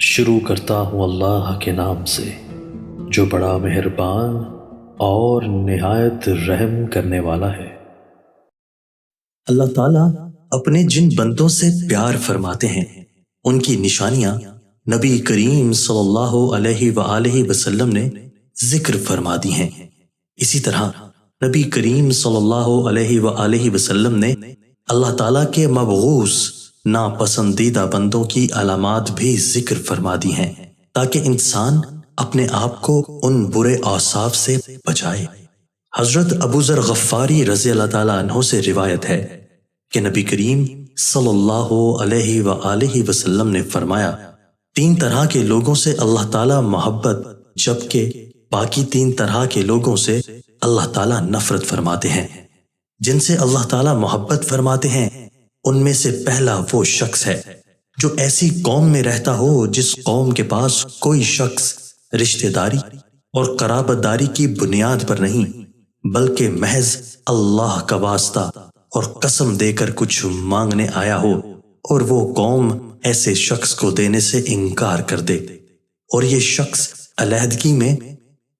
شروع کرتا ہوں اللہ کے نام سے جو بڑا مہربان اور نہایت رحم کرنے والا ہے۔ اللہ تعالیٰ اپنے جن بندوں سے پیار فرماتے ہیں ان کی نشانیاں نبی کریم صلی اللہ علیہ وآلہ وسلم نے ذکر فرما دی ہیں۔ اسی طرح نبی کریم صلی اللہ علیہ وآلہ وسلم نے اللہ تعالیٰ کے مبغوث ناپسندیدہ بندوں کی علامات بھی ذکر فرما دی ہیں تاکہ انسان اپنے آپ کو ان برے اوصاف سے بچائے۔ حضرت ابو ذر غفاری رضی اللہ تعالیٰ عنہ سے روایت ہے کہ نبی کریم صلی اللہ علیہ وآلہ وسلم نے فرمایا، 3 طرح کے لوگوں سے اللہ تعالیٰ محبت جبکہ باقی 3 طرح کے لوگوں سے اللہ تعالیٰ نفرت فرماتے ہیں۔ جن سے اللہ تعالیٰ محبت فرماتے ہیں ان میں سے پہلا وہ شخص ہے جو ایسی قوم میں رہتا ہو جس قوم کے پاس کوئی شخص رشتہ داری اور قرابت داری کی بنیاد پر نہیں بلکہ محض اللہ کا واسطہ اور قسم دے کر کچھ مانگنے آیا ہو، اور وہ قوم ایسے شخص کو دینے سے انکار کر دے، اور یہ شخص علیحدگی میں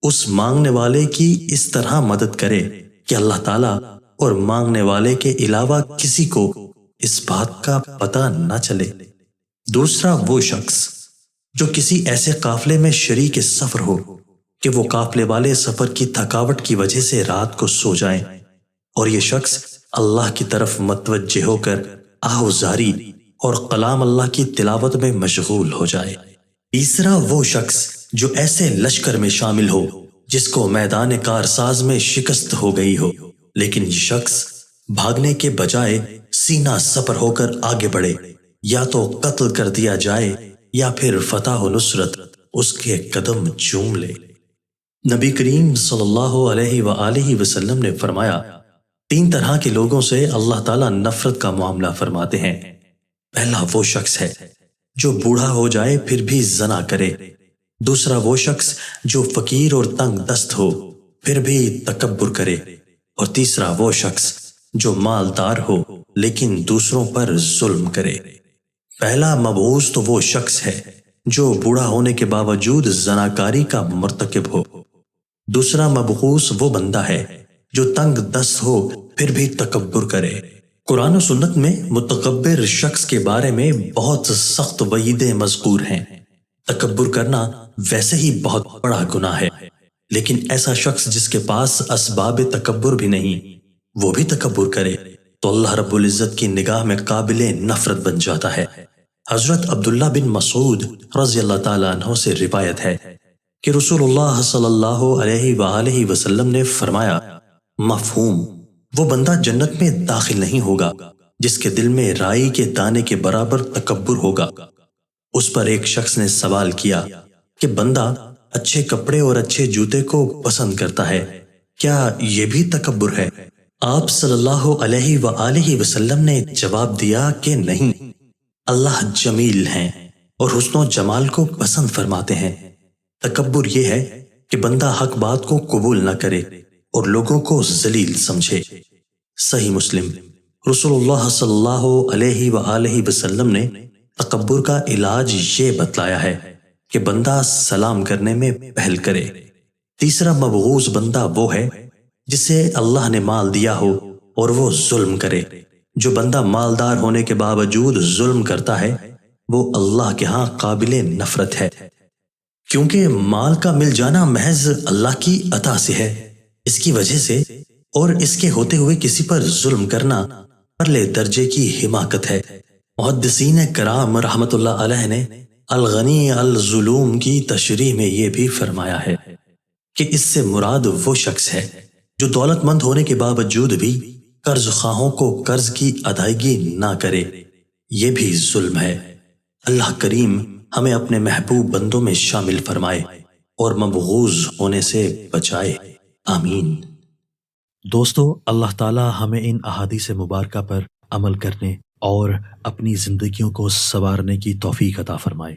اس مانگنے والے کی اس طرح مدد کرے کہ اللہ تعالیٰ اور مانگنے والے کے علاوہ کسی کو اس بات کا پتہ نہ چلے۔ دوسرا وہ شخص جو کسی ایسے قافلے میں شریک سفر ہو کہ وہ قافلے والے سفر کی تھکاوٹ کی وجہ سے رات کو سو جائیں، اور یہ شخص اللہ کی طرف متوجہ ہو کر آہوزاری اور کلام اللہ کی تلاوت میں مشغول ہو جائے۔ تیسرا وہ شخص جو ایسے لشکر میں شامل ہو جس کو میدان کارساز میں شکست ہو گئی ہو، لیکن یہ شخص بھاگنے کے بجائے سینہ سپر ہو کر آگے بڑھے، یا تو قتل کر دیا جائے یا پھر فتح و نصرت اس کے قدم چوم لے۔ نبی کریم صلی اللہ علیہ وآلہ وسلم نے فرمایا، 3 طرح کے لوگوں سے اللہ تعالیٰ نفرت کا معاملہ فرماتے ہیں۔ پہلا وہ شخص ہے جو بوڑھا ہو جائے پھر بھی زنا کرے۔ دوسرا وہ شخص جو فقیر اور تنگ دست ہو پھر بھی تکبر کرے، اور تیسرا وہ شخص جو مالدار ہو لیکن دوسروں پر ظلم کرے۔ پہلا مبعوث تو وہ شخص ہے جو بوڑھا ہونے کے باوجود زناکاری کا مرتکب ہو۔ دوسرا مبعوث وہ بندہ ہے جو تنگ دست ہو پھر بھی تکبر کرے۔ قرآن و سنت میں متکبر شخص کے بارے میں بہت سخت وعیدیں مذکور ہیں۔ تکبر کرنا ویسے ہی بہت بڑا گناہ ہے، لیکن ایسا شخص جس کے پاس اسباب تکبر بھی نہیں وہ بھی تکبر کرے تو اللہ رب العزت کی نگاہ میں قابل نفرت بن جاتا ہے۔ حضرت عبداللہ بن مسعود رضی اللہ تعالیٰ عنہ سے روایت ہے کہ رسول اللہ صلی اللہ علیہ وآلہ وسلم نے فرمایا، مفہوم وہ بندہ جنت میں داخل نہیں ہوگا جس کے دل میں رائی کے دانے کے برابر تکبر ہوگا۔ اس پر ایک شخص نے سوال کیا کہ بندہ اچھے کپڑے اور اچھے جوتے کو پسند کرتا ہے، کیا یہ بھی تکبر ہے؟ آپ صلی اللہ علیہ وآلہ وسلم نے جواب دیا کہ نہیں، اللہ جمیل ہیں اور حسن و جمال کو پسند فرماتے ہیں۔ تکبر یہ ہے کہ بندہ حق بات کو قبول نہ کرے اور لوگوں کو ذلیل سمجھے۔ صحیح مسلم۔ رسول اللہ صلی اللہ علیہ وآلہ وسلم نے تکبر کا علاج یہ بتلایا ہے کہ بندہ سلام کرنے میں پہل کرے۔ تیسرا مبغوث بندہ وہ ہے جسے اللہ نے مال دیا ہو اور وہ ظلم کرے۔ جو بندہ مالدار ہونے کے باوجود ظلم کرتا ہے وہ اللہ کے ہاں قابل نفرت ہے، کیونکہ مال کا مل جانا محض اللہ کی عطا سے ہے۔ اس کی وجہ سے اور اس کے ہوتے ہوئے کسی پر ظلم کرنا پرلے درجے کی حماقت ہے۔ محدثین کرام رحمت اللہ علیہ نے الغنی الظلوم کی تشریح میں یہ بھی فرمایا ہے کہ اس سے مراد وہ شخص ہے جو دولت مند ہونے کے باوجود بھی قرض خواہوں کو قرض کی ادائیگی نہ کرے، یہ بھی ظلم ہے۔ اللہ کریم ہمیں اپنے محبوب بندوں میں شامل فرمائے اور مبغوض ہونے سے بچائے، آمین۔ دوستو، اللہ تعالیٰ ہمیں ان احادیث مبارکہ پر عمل کرنے اور اپنی زندگیوں کو سنوارنے کی توفیق عطا فرمائے۔